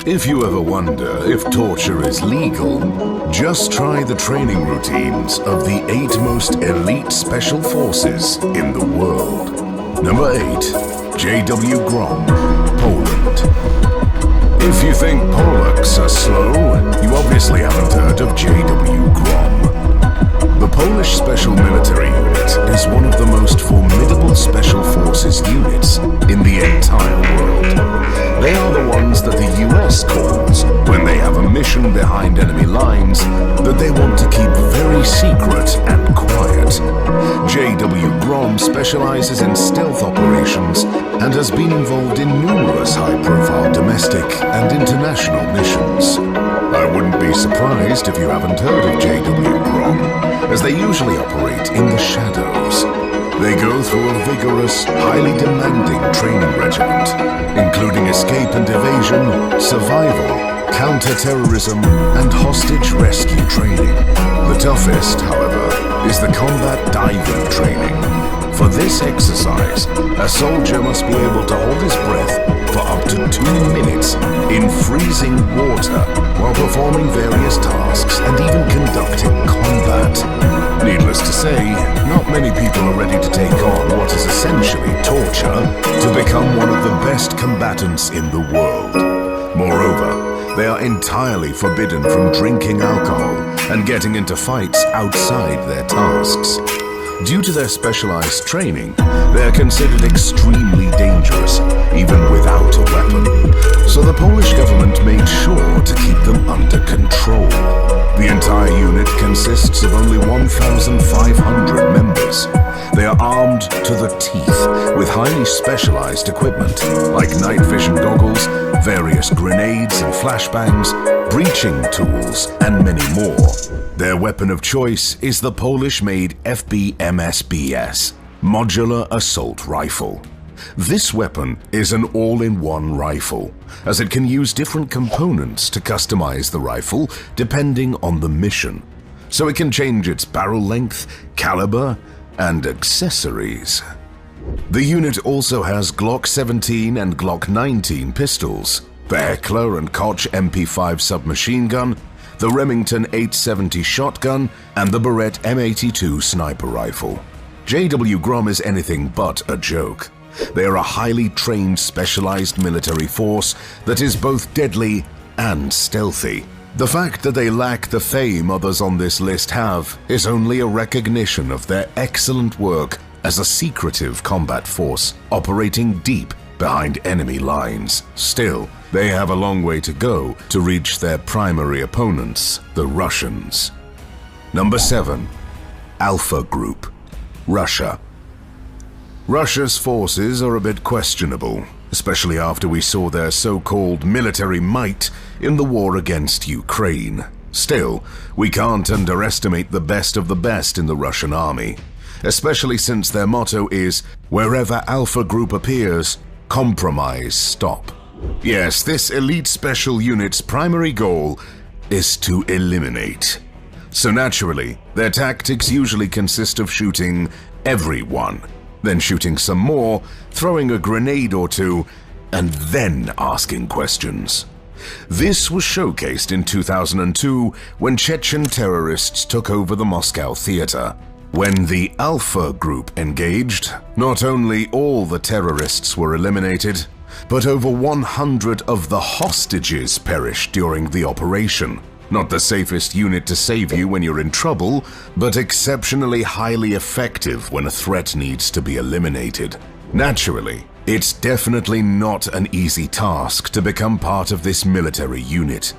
If you ever wonder if torture is legal, just try the training routines of the 8 most elite special forces in the world. Number 8. J.W. Grom, Poland. If you think Polacks are slow, you obviously haven't heard of J.W. Grom. The Polish Special Military Unit is one of the most formidable special forces units in the entire world. They are the ones that the US calls when they have a mission behind enemy lines that they want to keep very secret and quiet. J.W. Grom specializes in stealth operations and has been involved in numerous high-profile domestic and international missions. I wouldn't be surprised if you haven't heard of J.W. Grom, as they usually operate in the shadows. They go through a vigorous, highly demanding training regiment, including escape and evasion, survival, counter-terrorism, and hostage rescue training. The toughest, however, is the combat diving training. For this exercise, a soldier must be able to hold his breath for up to 2 minutes in freezing water while performing various tasks and even conducting combat. Needless to say, not many people are ready to take on what is essentially torture to become one of the best combatants in the world. Moreover, they are entirely forbidden from drinking alcohol and getting into fights outside their tasks. Due to their specialized training, they are considered extremely dangerous, even without a weapon. So the Polish government made sure to keep them under control. The entire unit consists of only 1,500 members. They are armed to the teeth with highly specialized equipment, like night vision goggles, various grenades and flashbangs, breaching tools, and many more. Their weapon of choice is the Polish-made B.M.S. Modular Assault Rifle. This weapon is an all-in-one rifle, as it can use different components to customize the rifle depending on the mission. So it can change its barrel length, caliber, and accessories. The unit also has Glock 17 and Glock 19 pistols, the Heckler and Koch MP5 submachine gun, the Remington 870 shotgun, and the Beretta M82 sniper rifle. J.W. Grom is anything but a joke. They are a highly trained, specialized military force that is both deadly and stealthy. The fact that they lack the fame others on this list have is only a recognition of their excellent work as a secretive combat force operating deep behind enemy lines. Still, they have a long way to go to reach their primary opponents, the Russians. Number 7. Alpha Group, Russia. Russia's forces are a bit questionable, especially after we saw their so-called military might in the war against Ukraine. Still, we can't underestimate the best of the best in the Russian army, especially since their motto is, wherever Alpha Group appears, compromise stop. Yes, this elite special unit's primary goal is to eliminate. So naturally, their tactics usually consist of shooting everyone, then shooting some more, throwing a grenade or two, and then asking questions. This was showcased in 2002 when Chechen terrorists took over the Moscow theater. When the Alpha Group engaged, not only all the terrorists were eliminated, but over 100 of the hostages perished during the operation. Not the safest unit to save you when you're in trouble, but exceptionally highly effective when a threat needs to be eliminated. Naturally, it's definitely not an easy task to become part of this military unit.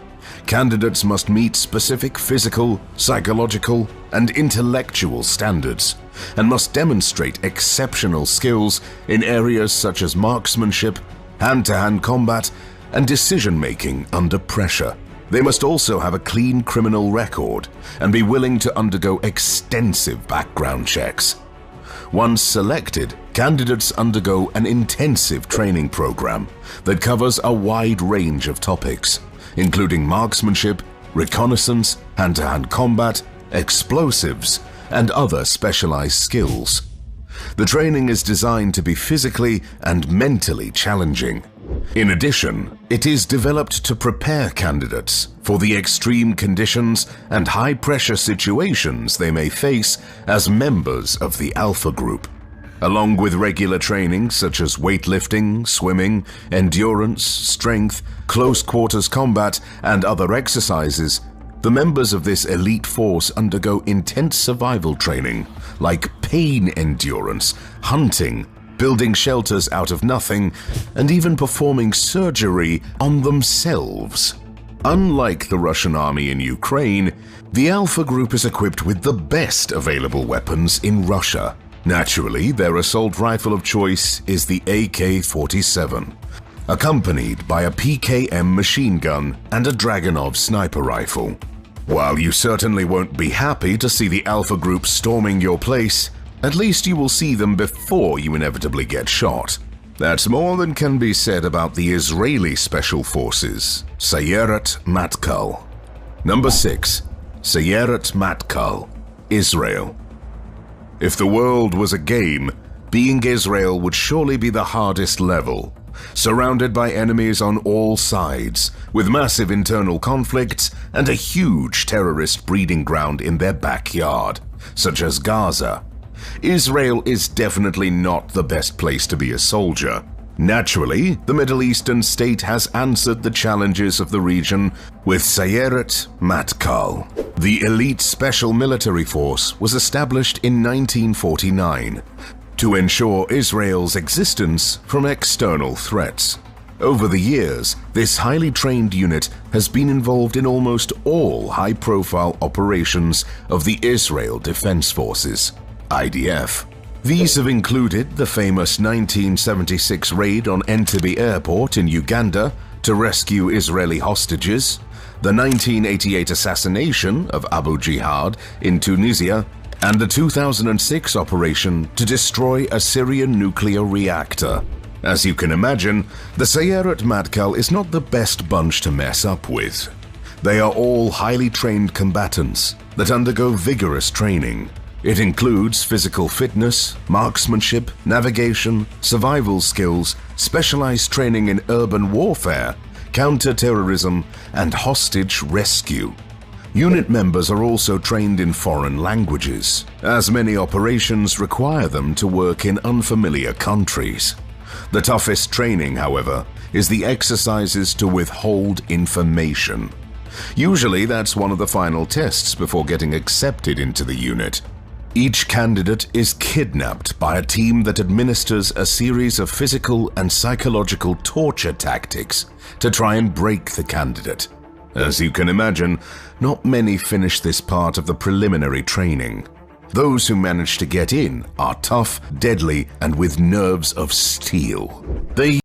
Candidates must meet specific physical, psychological, and intellectual standards, and must demonstrate exceptional skills in areas such as marksmanship, hand-to-hand combat, and decision-making under pressure. They must also have a clean criminal record and be willing to undergo extensive background checks. Once selected, candidates undergo an intensive training program that covers a wide range of topics, including marksmanship, reconnaissance, hand-to-hand combat, explosives, and other specialized skills. The training is designed to be physically and mentally challenging. In addition, it is developed to prepare candidates for the extreme conditions and high-pressure situations they may face as members of the Alpha Group. Along with regular training such as weightlifting, swimming, endurance, strength, close-quarters combat, and other exercises, the members of this elite force undergo intense survival training like pain endurance, hunting, building shelters out of nothing, and even performing surgery on themselves. Unlike the Russian army in Ukraine, the Alpha Group is equipped with the best available weapons in Russia. Naturally, their assault rifle of choice is the AK-47, accompanied by a PKM machine gun and a Dragunov sniper rifle. While you certainly won't be happy to see the Alpha Group storming your place, at least you will see them before you inevitably get shot. That's more than can be said about the Israeli Special Forces, Sayeret Matkal. Number 6. Sayeret Matkal, Israel. If the world was a game, being Israel would surely be the hardest level. Surrounded by enemies on all sides, with massive internal conflicts and a huge terrorist breeding ground in their backyard, such as Gaza, Israel is definitely not the best place to be a soldier. Naturally, the Middle Eastern state has answered the challenges of the region with Sayeret Matkal. The elite special military force was established in 1949 to ensure Israel's existence from external threats. Over the years, this highly trained unit has been involved in almost all high-profile operations of the Israel Defense Forces, IDF. These have included the famous 1976 raid on Entebbe Airport in Uganda to rescue Israeli hostages, the 1988 assassination of Abu Jihad in Tunisia, and the 2006 operation to destroy a Syrian nuclear reactor. As you can imagine, the Sayeret Matkal is not the best bunch to mess up with. They are all highly trained combatants that undergo vigorous training. It includes physical fitness, marksmanship, navigation, survival skills, specialized training in urban warfare, counter-terrorism, and hostage rescue. Unit members are also trained in foreign languages, as many operations require them to work in unfamiliar countries. The toughest training, however, is the exercises to withhold information. Usually that's one of the final tests before getting accepted into the unit. Each candidate is kidnapped by a team that administers a series of physical and psychological torture tactics to try and break the candidate. As you can imagine, not many finish this part of the preliminary training. Those who manage to get in are tough, deadly, and with nerves of steel. They